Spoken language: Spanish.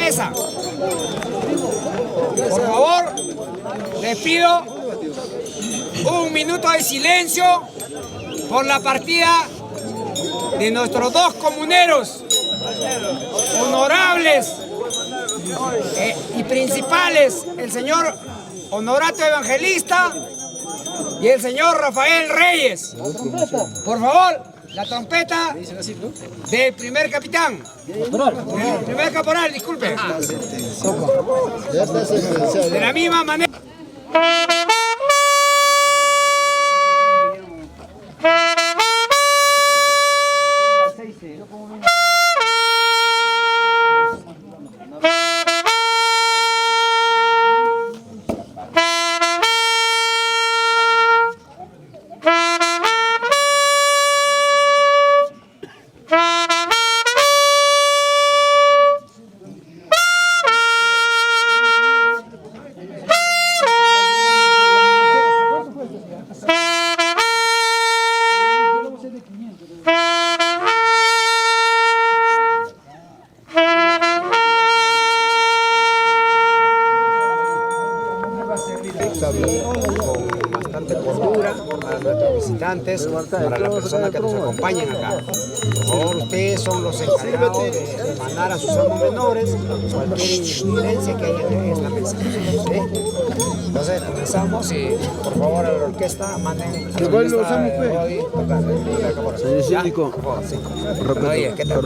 mesa. Por favor, les pido un minuto de silencio por la partida de nuestros dos comuneros honorables y principales, el señor Honorato Evangelista y el señor Rafael Reyes. Por favor, la trompeta del primer capitán, del primer caporal, disculpe. De la misma manera. Con bastante cordura para nuestros visitantes, para las personas que nos acompañan acá. Por favor, ustedes son los encargados de mandar a sus amos menores cualquier incidencia que haya en la mesa. ¿Sí? Entonces comenzamos y por favor a la orquesta manden a la orquesta de Rodi tocar. Señor síndico, ¿qué tal?